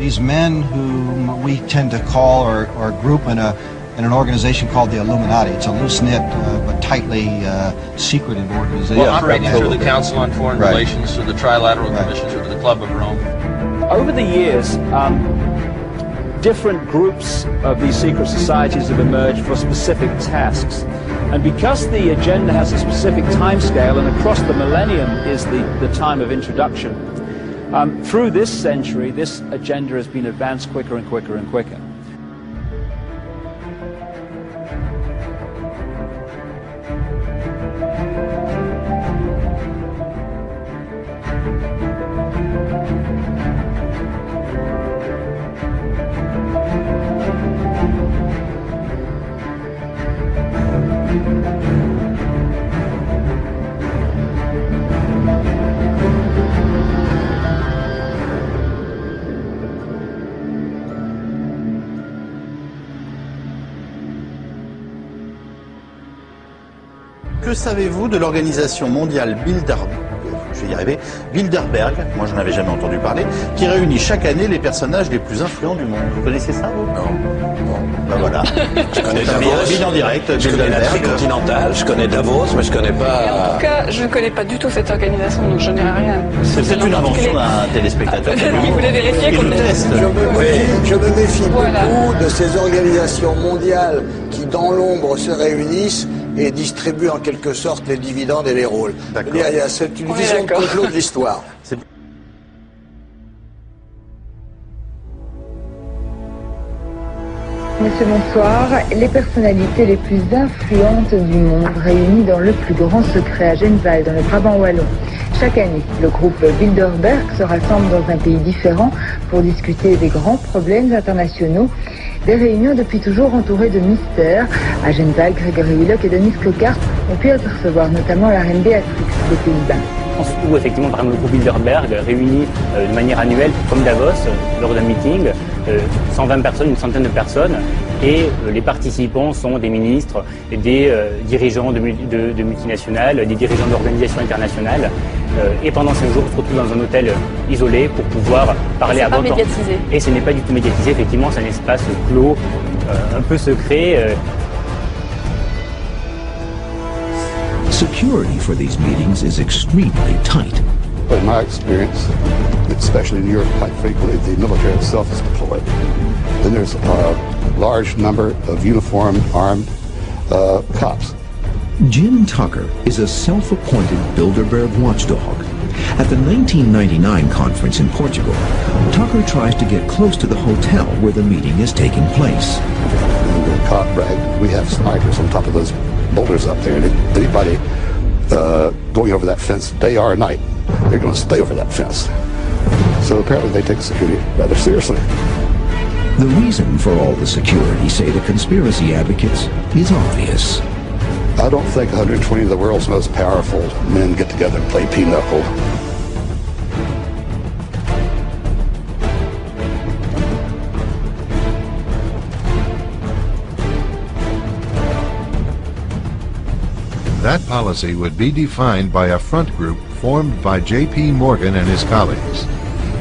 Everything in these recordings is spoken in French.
These men whom we tend to call or group in an organization called the Illuminati. It's a loose-knit but tightly secretive organization. Well, operating through the Council on Foreign Relations, through the Trilateral Commission, through the Club of Rome. Over the years, different groups of these secret societies have emerged for specific tasks. And because the agenda has a specific time scale, and across the millennium is the time of introduction, through this century, this agenda has been advanced quicker and quicker and quicker. Que savez-vous de l'organisation mondiale Bilderberg, moi j'en avais jamais entendu parler, qui réunit chaque année les personnages les plus influents du monde? Vous connaissez ça, vous? Non. Ben voilà. Je connais Davos, en direct, je connais la Tricontinentale, je connais Davos, mais je connais pas... En tout cas, je ne connais pas du tout cette organisation, donc je n'ai rien. C'est peut-être une invention d'un téléspectateur. Vous voulez vérifier qu'on Je me méfie beaucoup de ces organisations mondiales qui, dans l'ombre, se réunissent et distribue en quelque sorte les dividendes et les rôles. C'est une vision de complot de l'histoire. Monsieur, bonsoir. Les personnalités les plus influentes du monde réunies dans le plus grand secret à Genval, dans le Brabant wallon. Chaque année, le groupe Bilderberg se rassemble dans un pays différent pour discuter des grands problèmes internationaux. Des réunions depuis toujours entourées de mystères. À Genval, Grégory Hulot et Denis Clocart ont pu apercevoir notamment la reine Béatrix des Pays-Bas. Où effectivement, par exemple, le groupe Bilderberg réunit de manière annuelle, comme Davos, lors d'un meeting, 120 personnes, une centaine de personnes, et les participants sont des ministres, des dirigeants de multinationales, des dirigeants d'organisations internationales, et pendant 5 jours, on se retrouve dans un hôtel isolé pour pouvoir parler à bon temps. Et ce n'est pas du tout médiatisé, effectivement, c'est un espace clos, un peu secret. Security for these meetings is extremely tight. In my experience, especially in Europe, quite frequently the military itself is deployed. Then there's a large number of uniformed, armed cops. Jim Tucker is a self-appointed Bilderberg watchdog. At the 1999 conference in Portugal, Tucker tries to get close to the hotel where the meeting is taking place. The cop brag, we have snipers on top of those boulders up there, and anybody going over that fence day or night, they're going to stay over that fence. So apparently they take security rather seriously. The reason for all the security, say the conspiracy advocates, is obvious. I don't think 120 of the world's most powerful men get together and play pinochle. That policy would be defined by a front group formed by J.P. Morgan and his colleagues.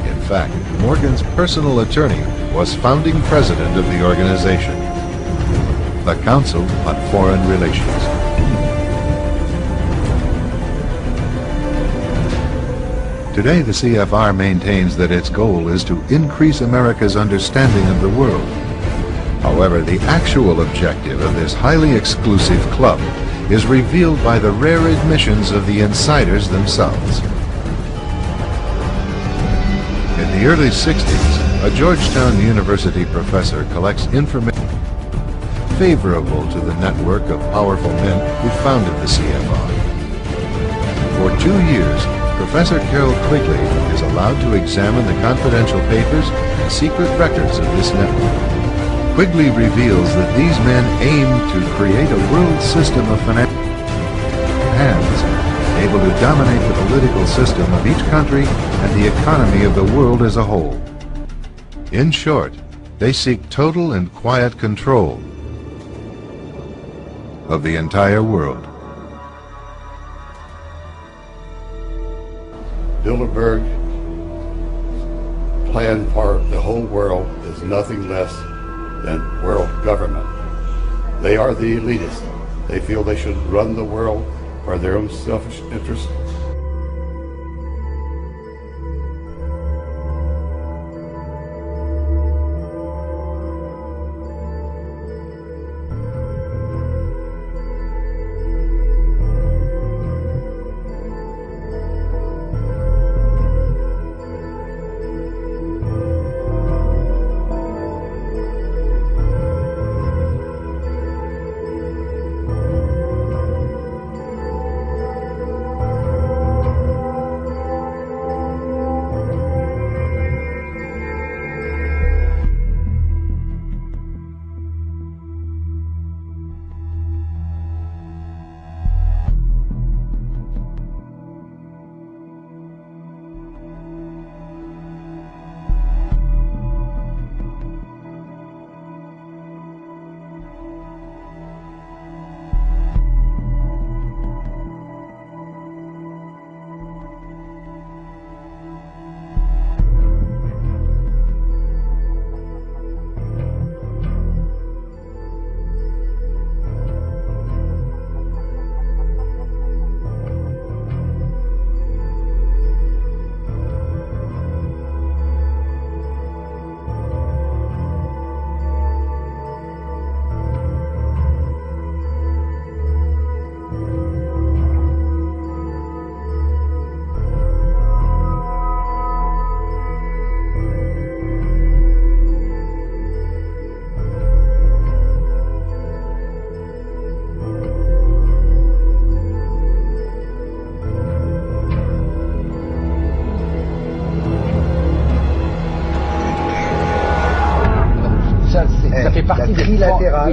In fact, Morgan's personal attorney was founding president of the organization, the Council on Foreign Relations. Today, the CFR maintains that its goal is to increase America's understanding of the world. However, the actual objective of this highly exclusive club is revealed by the rare admissions of the insiders themselves. In the early 60s, a Georgetown University professor collects information favorable to the network of powerful men who founded the CFR. For 2 years, Professor Carroll Quigley is allowed to examine the confidential papers and secret records of this network. Quigley reveals that these men aim to create a world system of financial hands, able to dominate the political system of each country and the economy of the world as a whole. In short, they seek total and quiet control of the entire world. Bilderberg plan for the whole world is nothing less than world government. They are the elitists. They feel they should run the world for their own selfish interests.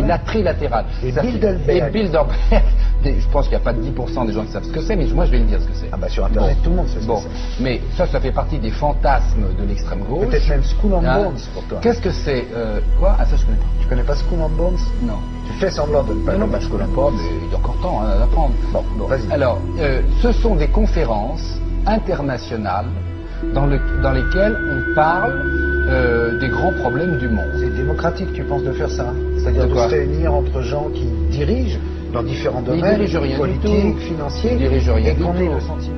La trilatérale. Et Bilderberg. Je pense qu'il n'y a pas de 10% des gens qui savent ce que c'est, mais moi je vais le dire ce que c'est. Ah bah sur Internet, tout le monde sait ce que c'est. Mais ça fait partie des fantasmes de l'extrême gauche. Peut-être même Skull and Bones pour toi. Qu'est-ce que c'est quoi? Ah ça je connais pas. Tu connais pas Skull and Bones? Non. Tu fais semblant de ne pas connaître. Non, je connais pas, mais il y a encore temps à apprendre. Bon, vas-y. Alors, ce sont des conférences internationales dans lesquelles on parle des grands problèmes du monde. C'est démocratique, tu penses, de faire ça? C'est-à-dire de se réunir entre gens qui dirigent dans différents domaines, politiques, financiers, et qu'on ait le sentiment.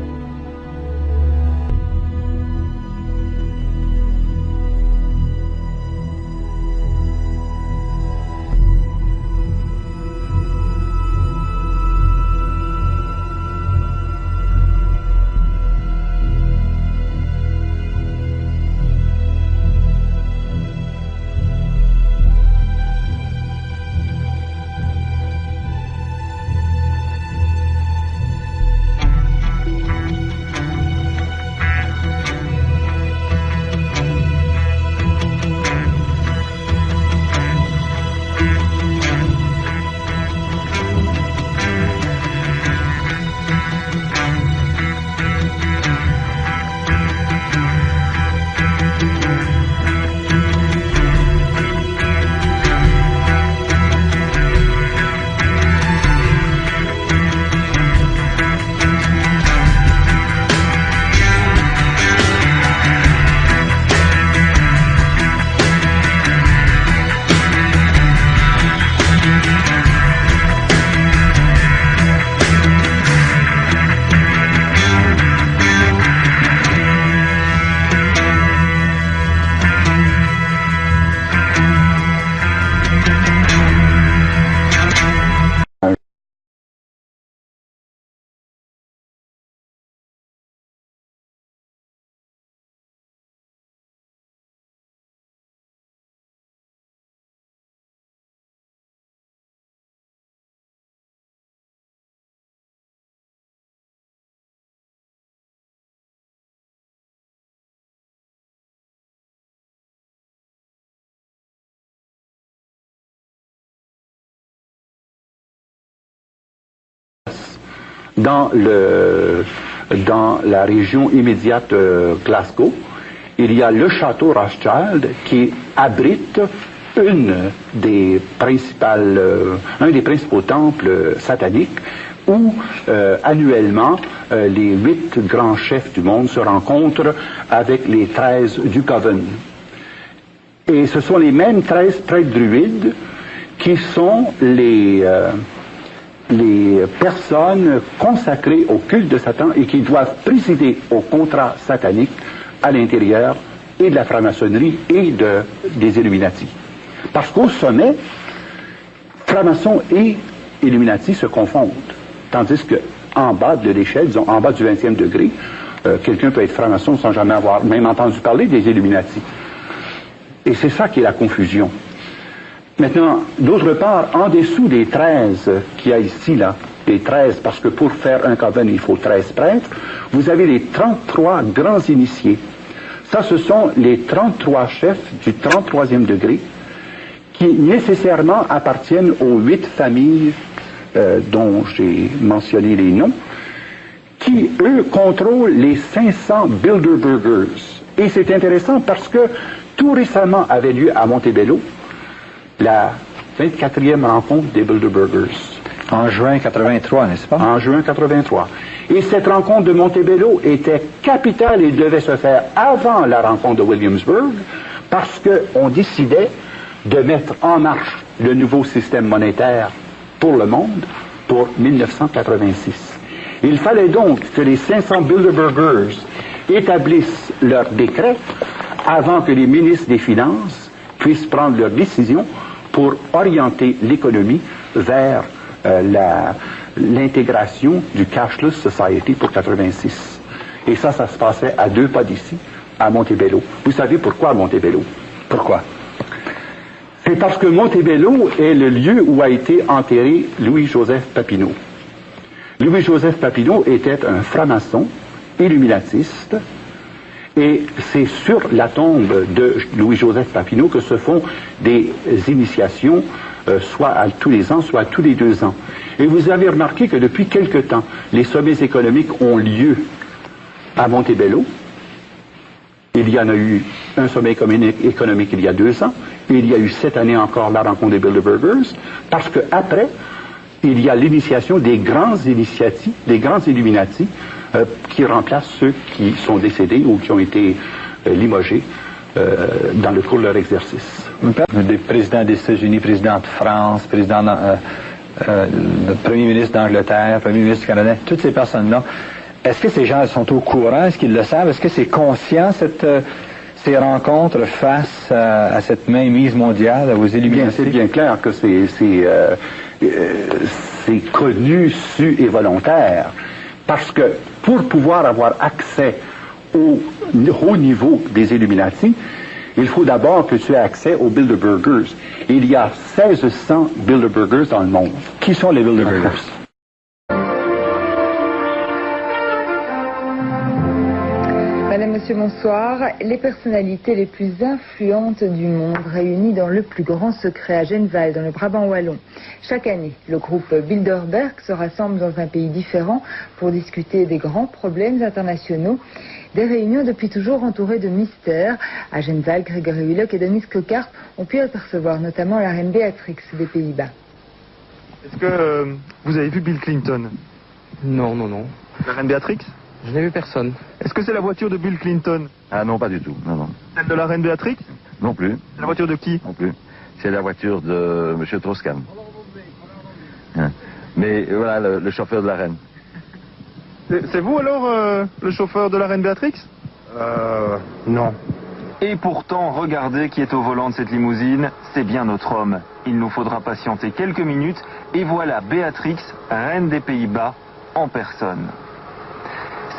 Dans la région immédiate de Glasgow, il y a le château Rothschild qui abrite un des principaux temples sataniques où annuellement les 8 grands chefs du monde se rencontrent avec les 13 du Coven. Et ce sont les mêmes 13 prêtres druides qui sont les personnes consacrées au culte de Satan et qui doivent présider au contrat satanique à l'intérieur et de la franc-maçonnerie et des Illuminati. Parce qu'au sommet, francs-maçons et Illuminati se confondent. Tandis qu'en bas de l'échelle, disons en bas du 20e degré, quelqu'un peut être franc-maçon sans jamais avoir même entendu parler des Illuminati. Et c'est ça qui est la confusion. Maintenant, d'autre part, en dessous des 13 qu'il y a ici, là, les 13, parce que pour faire un coven, il faut 13 prêtres, vous avez les 33 grands initiés. Ça, ce sont les 33 chefs du 33e degré qui nécessairement appartiennent aux 8 familles dont j'ai mentionné les noms, qui, eux, contrôlent les 500 Bilderbergers. Et c'est intéressant parce que tout récemment avait lieu à Montebello la 24e rencontre des Bilderbergers. En juin 83, n'est-ce pas? En juin 83. Et cette rencontre de Montebello était capitale et devait se faire avant la rencontre de Williamsburg parce qu'on décidait de mettre en marche le nouveau système monétaire pour le monde pour 1986. Il fallait donc que les 500 Bilderbergers établissent leur décret avant que les ministres des Finances puissent prendre leurs décisions pour orienter l'économie vers l'intégration du Cashless Society pour 86. Et ça se passait à 2 pas d'ici, à Montebello. Vous savez pourquoi Montebello? Pourquoi? C'est parce que Montebello est le lieu où a été enterré Louis-Joseph Papineau. Louis-Joseph Papineau était un franc-maçon, illuminatiste, et c'est sur la tombe de Louis-Joseph Papineau que se font des initiations, soit à tous les ans, soit à tous les 2 ans. Et vous avez remarqué que depuis quelque temps, les sommets économiques ont lieu à Montebello. Il y en a eu un sommet économique il y a 2 ans, et il y a eu cette année encore la rencontre des Bilderbergers, parce qu'après, il y a l'initiation des grands initiatifs, des grands Illuminati, qui remplacent ceux qui sont décédés ou qui ont été limogés dans le cours de leur exercice. Des présidents des États-Unis, président de France, président le premier ministre d'Angleterre, premier ministre du Canada, toutes ces personnes-là, est-ce que ces gens sont au courant? Est-ce qu'ils le savent? Est-ce que c'est conscient, ces rencontres face à cette mainmise mondiale, aux Illuminati? C'est bien clair que c'est connu, su et volontaire. Parce que pour pouvoir avoir accès au haut niveau des Illuminati, il faut d'abord que tu aies accès aux Bilderbergers. Il y a 1600 Bilderbergers dans le monde. Qui sont les Bilderbergers? Madame, Monsieur, bonsoir. Les personnalités les plus influentes du monde réunies dans le plus grand secret à Genval, dans le Brabant wallon. Chaque année, le groupe Bilderberg se rassemble dans un pays différent pour discuter des grands problèmes internationaux. Des réunions depuis toujours entourées de mystères. À Genval, Grégory Hulot et Denis Coquart ont pu apercevoir notamment la reine Béatrix des Pays-Bas. Est-ce que vous avez vu Bill Clinton? Non, non, non. La reine Béatrix? Je n'ai vu personne. Est-ce que c'est la voiture de Bill Clinton? Ah non, pas du tout. Non, non. Celle de la reine Béatrix? Non plus. C'est la voiture de qui? Non plus. C'est la voiture de M. Strauss-Kahn. Hein. Mais voilà, le chauffeur de la reine. C'est vous alors, le chauffeur de la reine Béatrix? Non. Et pourtant, regardez qui est au volant de cette limousine, c'est bien notre homme. Il nous faudra patienter quelques minutes, et voilà Béatrix, reine des Pays-Bas, en personne.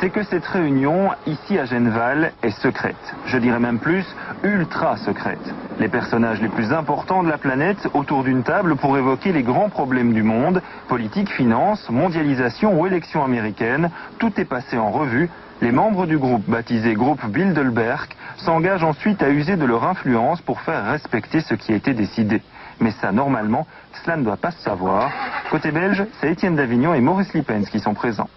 C'est que cette réunion, ici à Genval, est secrète. Je dirais même plus, ultra secrète. Les personnages les plus importants de la planète autour d'une table pour évoquer les grands problèmes du monde, politique, finance, mondialisation ou élection américaine, tout est passé en revue. Les membres du groupe, baptisé groupe Bilderberg, s'engagent ensuite à user de leur influence pour faire respecter ce qui a été décidé. Mais ça, normalement, cela ne doit pas se savoir. Côté belge, c'est Étienne Davignon et Maurice Lippens qui sont présents.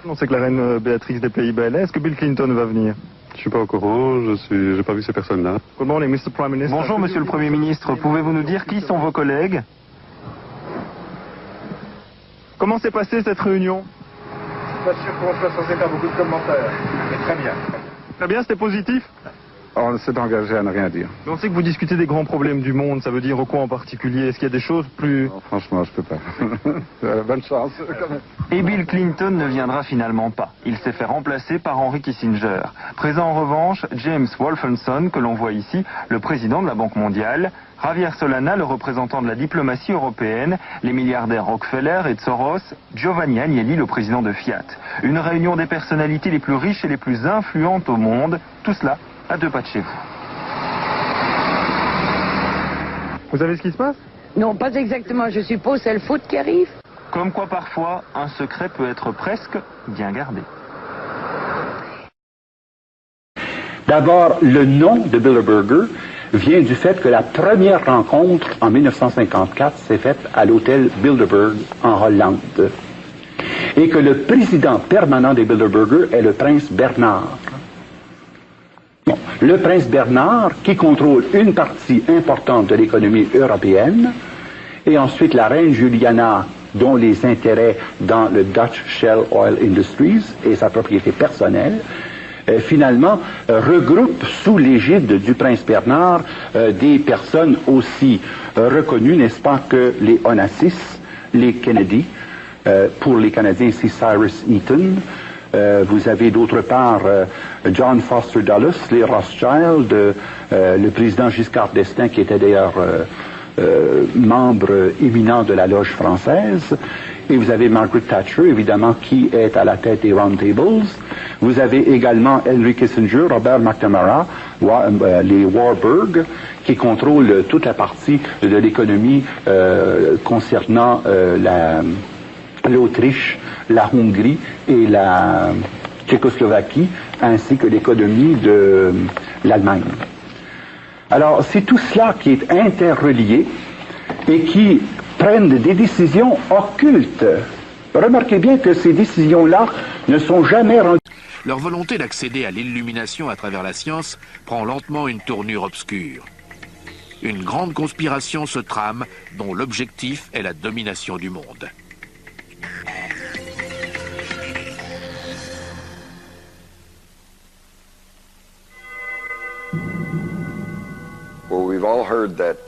On sait que la reine Béatrix des Pays-Bas est là. Est-ce que Bill Clinton va venir? Je suis pas au courant, j'ai pas vu ces personnes-là. Good morning, Mr. Prime Minister. Bonjour, Monsieur le Premier ministre. Pouvez-vous nous dire qui sont vos collègues? Comment s'est passée cette réunion? Je suis pas sûr qu'on soit censé faire beaucoup de commentaires, mais très bien. Très bien, c'était positif? On s'est engagé à ne rien dire. On sait que vous discutez des grands problèmes du monde, ça veut dire quoi en particulier? Est-ce qu'il y a des choses plus... Non, franchement, je peux pas. Bonne chance. Et Bill Clinton ne viendra finalement pas. Il s'est fait remplacer par Henry Kissinger. Présent en revanche, James Wolfenson, que l'on voit ici, le président de la Banque mondiale, Javier Solana, le représentant de la diplomatie européenne, les milliardaires Rockefeller et Soros, Giovanni Agnelli, le président de Fiat. Une réunion des personnalités les plus riches et les plus influentes au monde, tout cela à 2 pas de chez vous. Vous savez ce qui se passe? Non, pas exactement, je suppose, c'est le foot qui arrive. Comme quoi parfois, un secret peut être presque bien gardé. D'abord, le nom de Bilderberger vient du fait que la première rencontre en 1954 s'est faite à l'hôtel Bilderberg en Hollande. Et que le président permanent des Bilderberger est le prince Bernard. Bon, le prince Bernard qui contrôle une partie importante de l'économie européenne, et ensuite la reine Juliana dont les intérêts dans le Dutch Shell Oil Industries et sa propriété personnelle, finalement regroupe sous l'égide du prince Bernard des personnes aussi reconnues, n'est-ce pas, que les Onassis, les Kennedy, pour les Canadiens c'est Cyrus Eaton, vous avez d'autre part John Foster Dulles, les Rothschild, le président Giscard d'Estaing qui était d'ailleurs membre éminent de la loge française, et vous avez Margaret Thatcher, évidemment, qui est à la tête des Round Tables. Vous avez également Henry Kissinger, Robert McNamara, les Warburg, qui contrôlent toute la partie de l'économie concernant l'Autriche, la Hongrie et la Tchécoslovaquie, ainsi que l'économie de l'Allemagne. Alors, c'est tout cela qui est interrelié et qui prennent des décisions occultes. Remarquez bien que ces décisions-là ne sont jamais rendues. Leur volonté d'accéder à l'illumination à travers la science prend lentement une tournure obscure. Une grande conspiration se trame dont l'objectif est la domination du monde.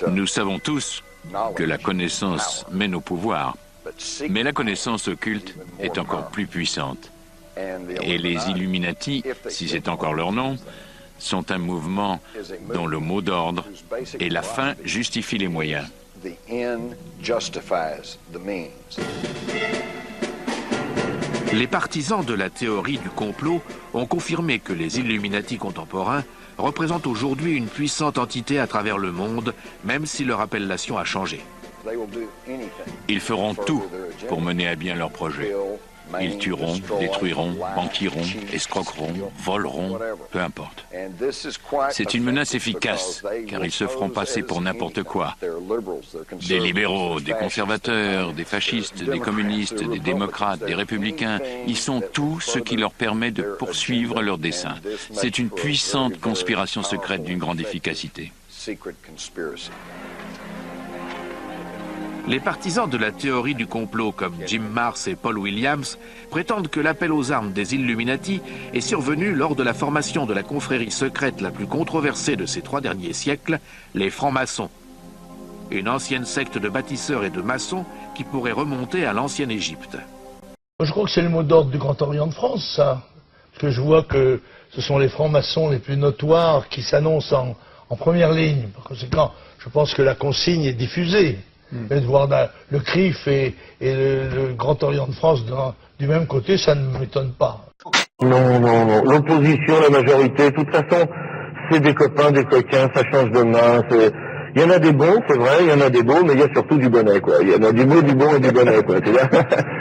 Nous savons tous que la connaissance mène au pouvoir, mais la connaissance occulte est encore plus puissante. Et les Illuminati, si c'est encore leur nom, sont un mouvement dont le mot d'ordre est la fin justifie les moyens. Les partisans de la théorie du complot ont confirmé que les Illuminati contemporains représentent aujourd'hui une puissante entité à travers le monde, même si leur appellation a changé. Ils feront tout pour mener à bien leur projet. Ils tueront, détruiront, banqueront, escroqueront, voleront, peu importe. C'est une menace efficace, car ils se feront passer pour n'importe quoi. Des libéraux, des conservateurs, des fascistes, des communistes, des démocrates, des républicains, ils sont tout ce qui leur permet de poursuivre leurs desseins. C'est une puissante conspiration secrète d'une grande efficacité. Les partisans de la théorie du complot comme Jim Marrs et Paul Williams prétendent que l'appel aux armes des Illuminati est survenu lors de la formation de la confrérie secrète la plus controversée de ces 3 derniers siècles, les francs-maçons. Une ancienne secte de bâtisseurs et de maçons qui pourrait remonter à l'ancienne Égypte. Je crois que c'est le mot d'ordre du Grand Orient de France, ça. Parce que je vois que ce sont les francs-maçons les plus notoires qui s'annoncent en première ligne. Par conséquent, je pense que la consigne est diffusée. Et de voir le CRIF et le Grand Orient de France du même côté, ça ne m'étonne pas. Non, non, non. L'opposition, la majorité, de toute façon, c'est des copains, des coquins, ça change de main. Il y en a des bons, c'est vrai, il y en a des beaux, mais il y a surtout du bonnet, quoi. Il y en a du beau, du bon et du bonnet, quoi.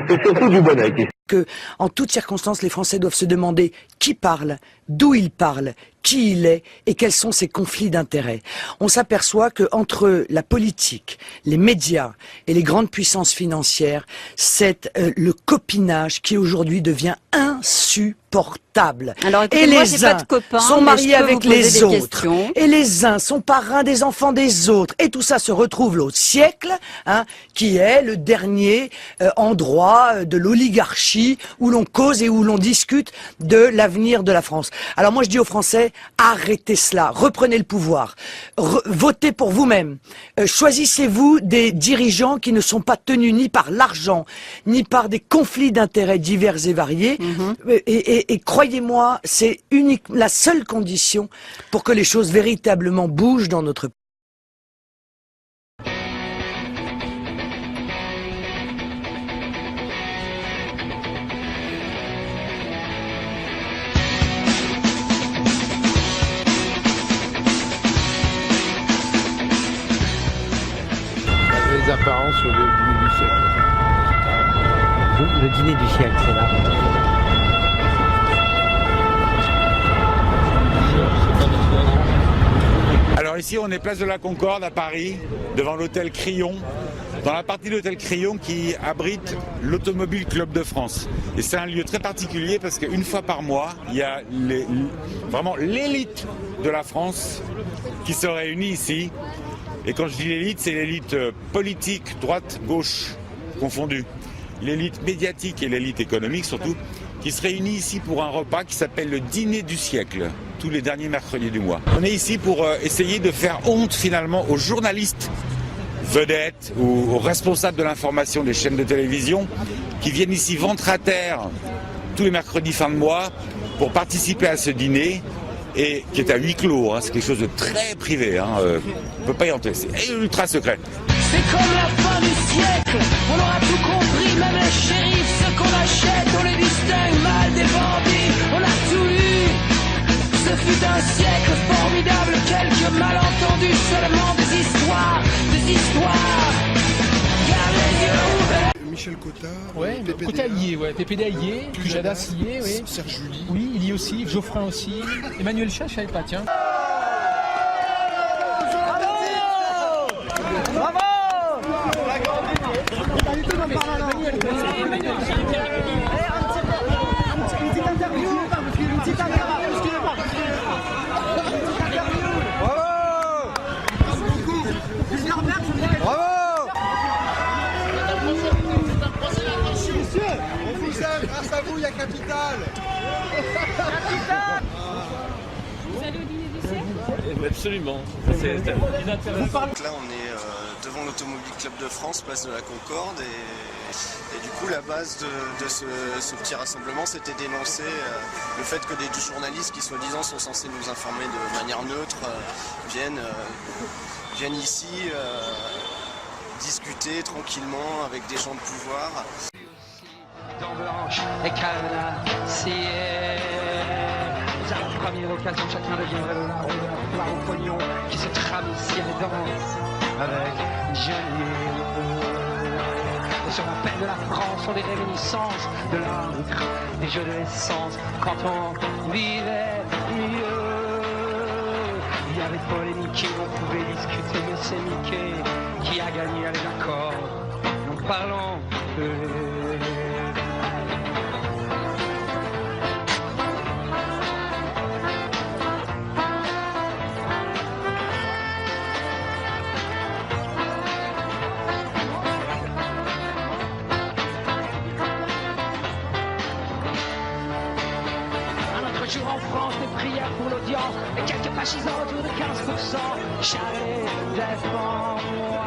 C'est surtout du bonnet qui... Que, en toutes circonstances, les Français doivent se demander qui parle, d'où il parle, qui il est et quels sont ses conflits d'intérêts. On s'aperçoit que entre la politique, les médias et les grandes puissances financières, c'est le copinage qui aujourd'hui devient insupportable. insupportable. Alors, et moi, les uns sont mariés avec les autres, et les uns sont parrains des enfants des autres, et tout ça se retrouve au siècle, hein, qui est le dernier endroit de l'oligarchie où l'on cause et où l'on discute de l'avenir de la France. Alors moi je dis aux Français, arrêtez cela, reprenez le pouvoir, votez pour vous-même, choisissez-vous des dirigeants qui ne sont pas tenus ni par l'argent, ni par des conflits d'intérêts divers et variés, et croyez-moi, c'est la seule condition pour que les choses véritablement bougent dans notre pays. Les apparences sur le dîner du siècle. Le dîner du siècle, c'est là. Alors ici, on est place de la Concorde à Paris, devant l'hôtel Crillon, dans la partie de l'hôtel Crillon qui abrite l'Automobile Club de France. Et c'est un lieu très particulier parce qu'une fois par mois, il y a vraiment l'élite de la France qui se réunit ici. Et quand je dis l'élite, c'est l'élite politique, droite, gauche, confondue. L'élite médiatique et l'élite économique surtout, qui se réunit ici pour un repas qui s'appelle le dîner du siècle, tous les derniers mercredis du mois. On est ici pour essayer de faire honte finalement aux journalistes vedettes ou aux responsables de l'information des chaînes de télévision qui viennent ici ventre à terre tous les mercredis fin de mois pour participer à ce dîner. Et qui est à huis clos, hein, c'est quelque chose de très privé, hein, on ne peut pas y entrer, c'est ultra secret. C'est comme la fin du siècle, on aura tout compris, même les shérifs, ceux qu'on achète, on les distingue mal des bandits, on a tout eu. Ce fut un siècle formidable, quelques malentendus, seulement des histoires, garde les yeux ouverts. Michel Cottard, ouais, Cottard y est, ouais, PPD y est, Pujadas y est, oui. Serge Julie. Oui, il y est aussi, Geoffrin aussi, Emmanuel Chat, je savais pas, tiens. Bravo! Grâce à vous, il y a Capital. Vous allez au dîner du siècle? Absolument. Là, on est devant l'Automobile Club de France, place de la Concorde, et du coup la base de ce petit rassemblement, c'était dénoncer le fait que des journalistes qui soi-disant sont censés nous informer de manière neutre viennent ici discuter tranquillement avec des gens de pouvoir. Dents blanches et carnassiers. À la première occasion, chacun deviendrait le larron au pognon qui se trame ici à les dents avec Jenny. Et sur la peine de la France, on des réminiscences de l'encre et jeux de l'essence quand on vivait mieux. Il y avait polémique, on pouvait discuter, mais c'est Mickey qui a gagné, allez d'accord, nous parlons de... jour en France, des prières pour l'audience et quelques fascisants autour de 15%. Chalet, défends-moi.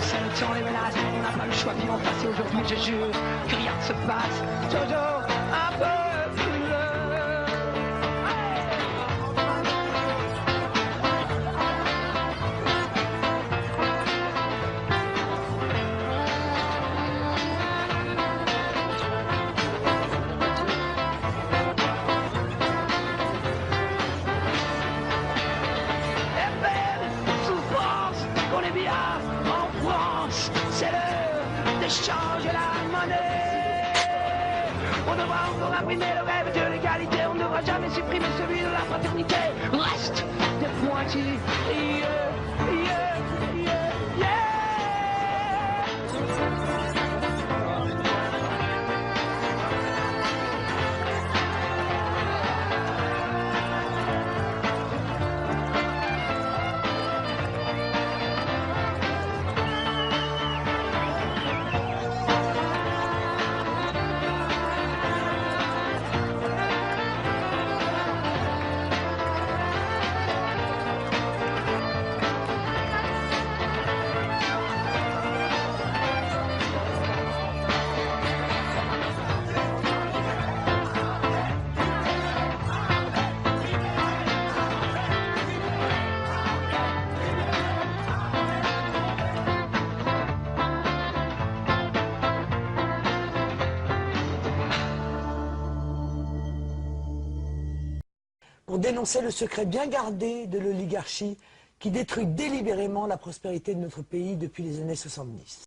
C'est le temps, les menaces, on n'a pas le choix, vivons passer aujourd'hui, je jure que rien ne se passe. Toujours un peu plus changer la monnaie. On devra encore imprimer le rêve de l'égalité. On ne devra jamais supprimer celui de la fraternité. Reste des pointillés. pour dénoncer le secret bien gardé de l'oligarchie qui détruit délibérément la prospérité de notre pays depuis les années 70.